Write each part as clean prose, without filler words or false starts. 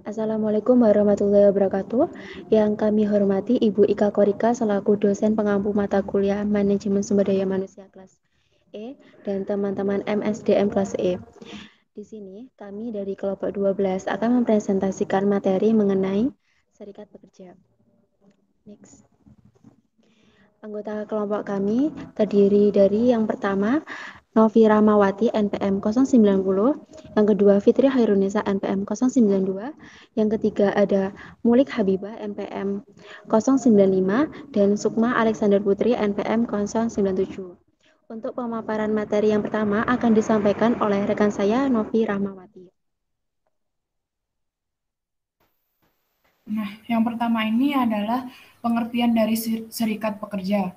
Assalamualaikum warahmatullahi wabarakatuh. Yang kami hormati Ibu Ika Korika selaku dosen pengampu mata kuliah Manajemen Sumber Daya Manusia kelas E dan teman-teman MSDM kelas E. Di sini kami dari kelompok 12 akan mempresentasikan materi mengenai serikat pekerja. Next. Anggota kelompok kami terdiri dari yang pertama Novi Ramawati NPM 090, yang kedua Fitri Hairunisa NPM 092, yang ketiga ada Mulik Habibah NPM 095 dan Sukma Alexander Putri NPM 097. Untuk pemaparan materi yang pertama akan disampaikan oleh rekan saya Novi Ramawati. Nah, yang pertama ini adalah pengertian dari serikat pekerja.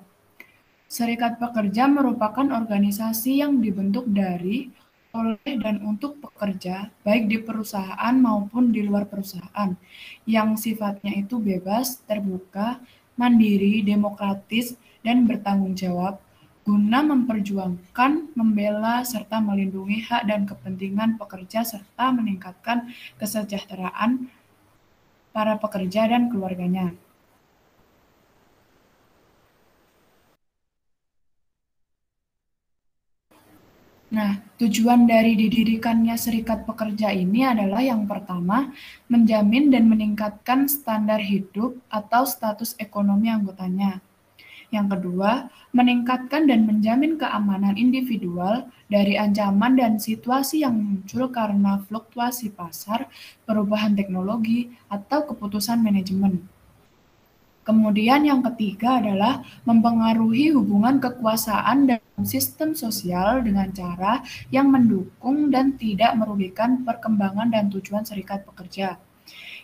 Serikat pekerja merupakan organisasi yang dibentuk dari, oleh, dan untuk pekerja, baik di perusahaan maupun di luar perusahaan, yang sifatnya itu bebas, terbuka, mandiri, demokratis, dan bertanggung jawab, guna memperjuangkan, membela, serta melindungi hak dan kepentingan pekerja serta meningkatkan kesejahteraan para pekerja dan keluarganya. Nah, tujuan dari didirikannya serikat pekerja ini adalah yang pertama, menjamin dan meningkatkan standar hidup atau status ekonomi anggotanya. Yang kedua, meningkatkan dan menjamin keamanan individual dari ancaman dan situasi yang muncul karena fluktuasi pasar, perubahan teknologi, atau keputusan manajemen. Kemudian yang ketiga adalah mempengaruhi hubungan kekuasaan dalam sistem sosial dengan cara yang mendukung dan tidak merugikan perkembangan dan tujuan serikat pekerja.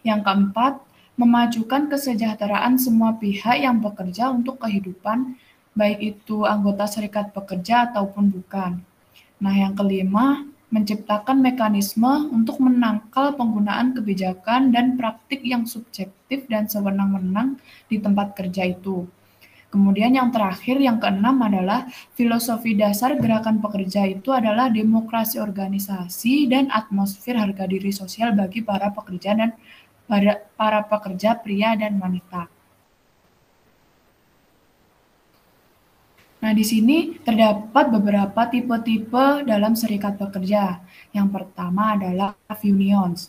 Yang keempat, memajukan kesejahteraan semua pihak yang bekerja untuk kehidupan, baik itu anggota serikat pekerja ataupun bukan. Nah, yang kelima, menciptakan mekanisme untuk menangkal penggunaan kebijakan dan praktik yang subjektif dan sewenang-wenang di tempat kerja itu. Kemudian yang terakhir, yang keenam adalah filosofi dasar gerakan pekerja itu adalah demokrasi organisasi dan atmosfer harga diri sosial bagi para pekerja dan para pekerja pria dan wanita. Nah, di sini terdapat beberapa tipe-tipe dalam serikat pekerja. Yang pertama adalah craft unions.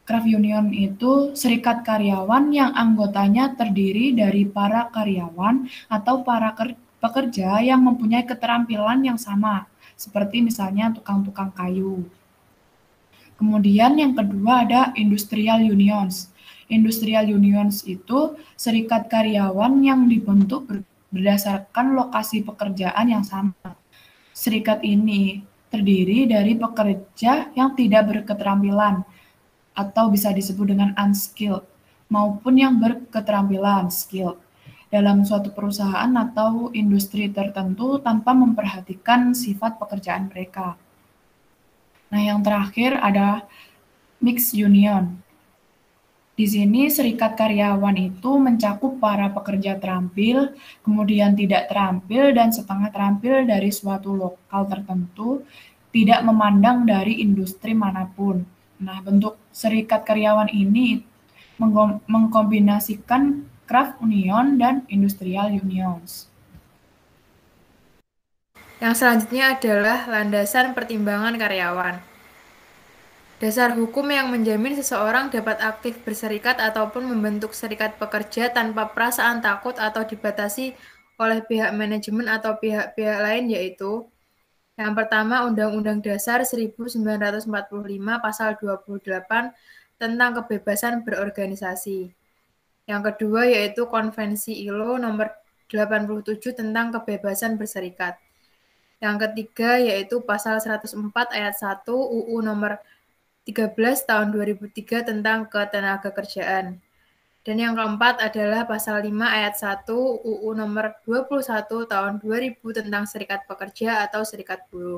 Craft union itu serikat karyawan yang anggotanya terdiri dari para karyawan atau para pekerja yang mempunyai keterampilan yang sama, seperti misalnya tukang-tukang kayu. Kemudian yang kedua ada industrial unions. Industrial unions itu serikat karyawan yang dibentuk berdasarkan lokasi pekerjaan yang sama. Serikat ini terdiri dari pekerja yang tidak berketerampilan atau bisa disebut dengan unskilled maupun yang berketerampilan skilled dalam suatu perusahaan atau industri tertentu tanpa memperhatikan sifat pekerjaan mereka. Nah, yang terakhir ada mixed union. Di sini serikat karyawan itu mencakup para pekerja terampil, kemudian tidak terampil, dan setengah terampil dari suatu lokal tertentu, tidak memandang dari industri manapun. Nah, bentuk serikat karyawan ini mengkombinasikan craft union dan industrial unions. Yang selanjutnya adalah landasan pertimbangan karyawan. Dasar hukum yang menjamin seseorang dapat aktif berserikat ataupun membentuk serikat pekerja tanpa perasaan takut atau dibatasi oleh pihak manajemen atau pihak-pihak lain yaitu yang pertama Undang-Undang Dasar 1945 Pasal 28 tentang kebebasan berorganisasi. Yang kedua yaitu Konvensi ILO nomor 87 tentang kebebasan berserikat. Yang ketiga yaitu Pasal 104 ayat 1 UU nomor 13 tahun 2003 tentang ketenagakerjaan. Dan yang keempat adalah Pasal 5 ayat 1 UU nomor 21 tahun 2000 tentang serikat pekerja atau serikat buruh.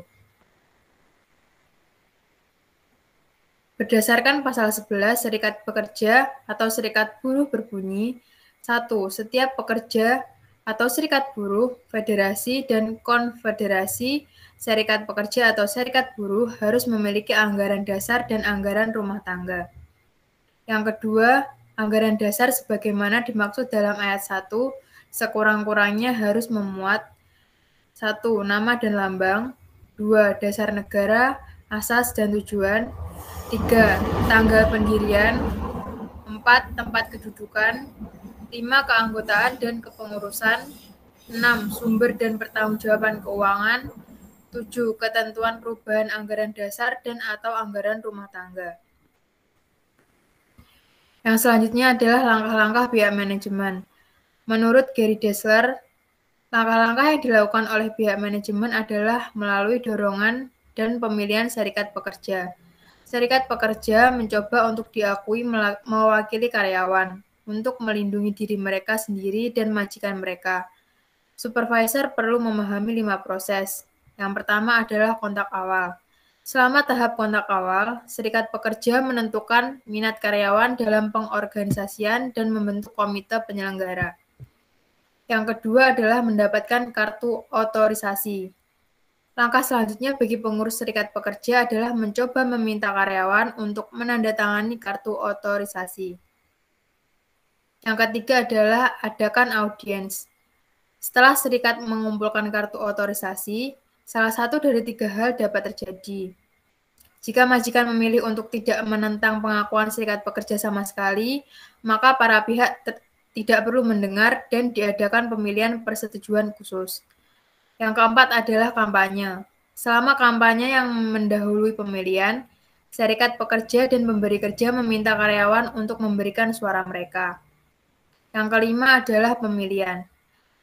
Berdasarkan Pasal 11 serikat pekerja atau serikat buruh berbunyi, 1. Setiap pekerja atau serikat buruh, federasi, dan konfederasi serikat pekerja atau serikat buruh harus memiliki anggaran dasar dan anggaran rumah tangga. Yang kedua, anggaran dasar sebagaimana dimaksud dalam ayat 1 sekurang-kurangnya harus memuat 1. Nama dan lambang, 2. Dasar negara, asas dan tujuan, 3. Tanggal pendirian, 4. Tempat kedudukan, 5. Keanggotaan dan kepengurusan, 6. Sumber dan pertanggungjawaban keuangan, 7. Ketentuan perubahan anggaran dasar dan atau anggaran rumah tangga. Yang selanjutnya adalah langkah-langkah pihak manajemen. Menurut Gary Dessler, langkah-langkah yang dilakukan oleh pihak manajemen adalah melalui dorongan dan pemilihan serikat pekerja. Serikat pekerja mencoba untuk diakui mewakili karyawan, untuk melindungi diri mereka sendiri dan majikan mereka. Supervisor perlu memahami 5 proses. Yang pertama adalah kontak awal. Selama tahap kontak awal, serikat pekerja menentukan minat karyawan dalam pengorganisasian dan membentuk komite penyelenggara. Yang kedua adalah mendapatkan kartu otorisasi. Langkah selanjutnya bagi pengurus serikat pekerja adalah mencoba meminta karyawan untuk menandatangani kartu otorisasi. Yang ketiga adalah adakan audiens. Setelah serikat mengumpulkan kartu otorisasi, salah satu dari 3 hal dapat terjadi. Jika majikan memilih untuk tidak menentang pengakuan serikat pekerja sama sekali, maka para pihak tidak perlu mendengar dan diadakan pemilihan persetujuan khusus. Yang keempat adalah kampanye. Selama kampanye yang mendahului pemilihan, serikat pekerja dan pemberi kerja meminta karyawan untuk memberikan suara mereka. Yang kelima adalah pemilihan.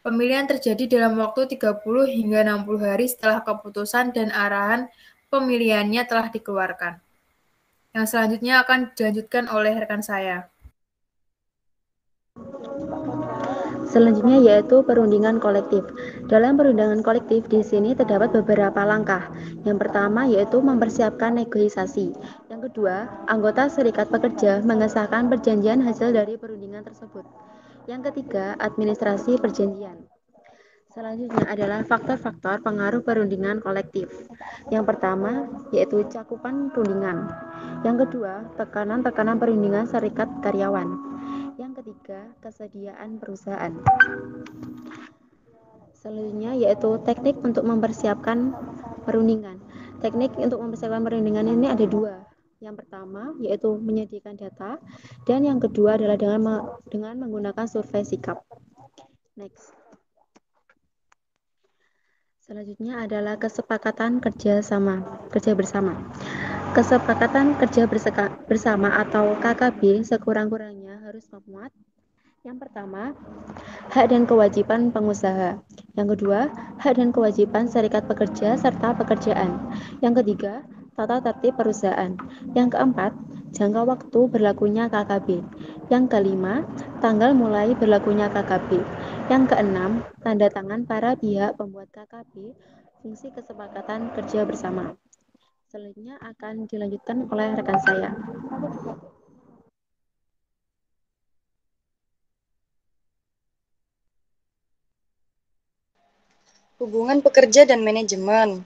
Pemilihan terjadi dalam waktu 30 hingga 60 hari setelah keputusan dan arahan pemilihannya telah dikeluarkan. Yang selanjutnya akan dilanjutkan oleh rekan saya. Selanjutnya yaitu perundingan kolektif. Dalam perundingan kolektif di sini terdapat beberapa langkah. Yang pertama yaitu mempersiapkan negosiasi. Yang kedua, anggota serikat pekerja mengesahkan perjanjian hasil dari perundingan tersebut. Yang ketiga, administrasi perjanjian. Selanjutnya adalah faktor-faktor pengaruh perundingan kolektif. Yang pertama yaitu cakupan perundingan. Yang kedua, tekanan-tekanan perundingan serikat karyawan. Yang ketiga, kesediaan perusahaan. Selanjutnya yaitu teknik untuk mempersiapkan perundingan. Teknik untuk mempersiapkan perundingan ini ada 2. Yang pertama yaitu menyediakan data dan yang kedua adalah dengan menggunakan survei sikap. Next. Selanjutnya adalah kesepakatan kerja bersama. Kesepakatan kerja bersama atau KKB sekurang-kurangnya harus memuat yang pertama, hak dan kewajiban pengusaha. Yang kedua, hak dan kewajiban serikat pekerja serta pekerjaan. Yang ketiga, tata tertib perusahaan. Yang keempat, jangka waktu berlakunya KKB. Yang kelima, tanggal mulai berlakunya KKB. Yang keenam, tanda tangan para pihak pembuat KKB, fungsi kesepakatan kerja bersama. Selanjutnya akan dilanjutkan oleh rekan saya. Hubungan pekerja dan manajemen.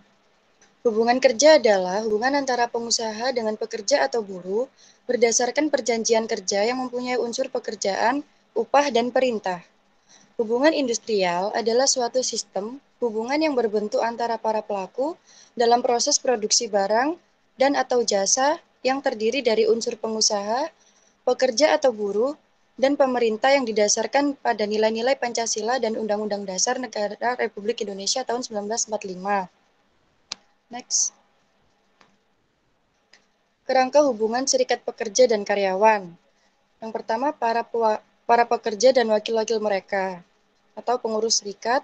Hubungan kerja adalah hubungan antara pengusaha dengan pekerja atau buruh berdasarkan perjanjian kerja yang mempunyai unsur pekerjaan, upah, dan perintah. Hubungan industrial adalah suatu sistem hubungan yang berbentuk antara para pelaku dalam proses produksi barang dan atau jasa yang terdiri dari unsur pengusaha, pekerja atau buruh, dan pemerintah yang didasarkan pada nilai-nilai Pancasila dan Undang-Undang Dasar Negara Republik Indonesia tahun 1945. Next. Kerangka hubungan serikat pekerja dan karyawan. Yang pertama, para pekerja dan wakil-wakil mereka atau pengurus serikat.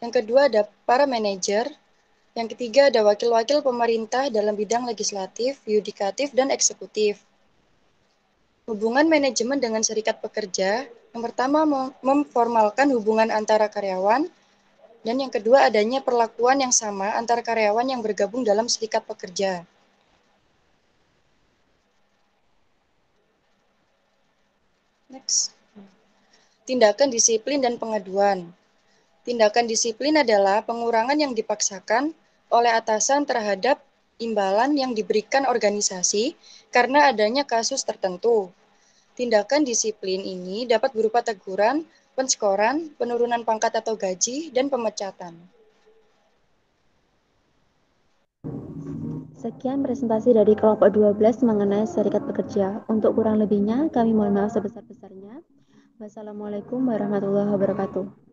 Yang kedua ada para manajer. Yang ketiga ada wakil-wakil pemerintah dalam bidang legislatif, yudikatif, dan eksekutif. Hubungan manajemen dengan serikat pekerja. Yang pertama memformalkan hubungan antara karyawan. Dan yang kedua adanya perlakuan yang sama antara karyawan yang bergabung dalam serikat pekerja. Next. Tindakan disiplin dan pengaduan. Tindakan disiplin adalah pengurangan yang dipaksakan oleh atasan terhadap imbalan yang diberikan organisasi karena adanya kasus tertentu. Tindakan disiplin ini dapat berupa teguran, penskoran, penurunan pangkat atau gaji, dan pemecatan. Sekian presentasi dari kelompok 12 mengenai serikat pekerja. Untuk kurang lebihnya, kami mohon maaf sebesar-besarnya. Wassalamualaikum warahmatullahi wabarakatuh.